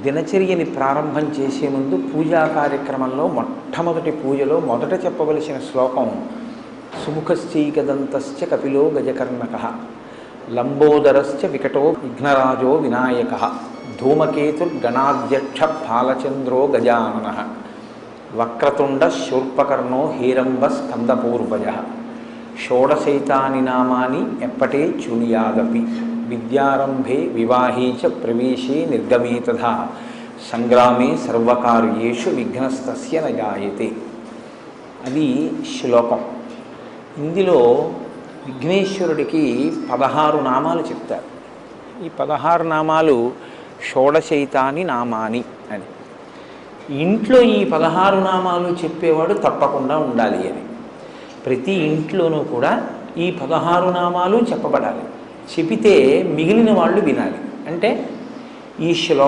దినచర్యని ప్రారంభం చేసే ముందు పూజా కార్యక్రమంలో మొట్టమొదటి పూజలో మొదట చెప్పవలసిన శ్లోకం సుముఖశ్చైకదంతశ్చ కపిలో గజకర్ణకః లంబోదరశ్చ వికటో విఘ్నరాజో వినాయకః ధూమకేతుర్గణాధ్యక్ష బాలచంద్రో గజాననః వక్రతుండ శూర్పకర్ణో హేరంబ స్కందపూర్వజః షోడశైతాని నామాని ఎప్పటే చూనియాదపి విద్యారంభే వివాహే చ ప్రవేశే నిర్గమే తథా సంగ్రామే సర్వకార్యేషు విఘ్నస్తస్య న జాయతే. అది శ్లోకం. ఇందులో విఘ్నేశ్వరుడికి 16 నామాలు చెప్తారు. ఈ 16 నామాలు షోడశైతాని నామాని అని. ఇంట్లో ఈ 16 నామాలు చెప్పేవాడు తప్పకుండా ఉండాలి అని. ప్రతి ఇంట్లోనూ కూడా ఈ 16 నామాలు చెప్పబడాలి. చెబితే మిగిలిన వాళ్ళు వినాలి. అంటే ఈ శ్లోకం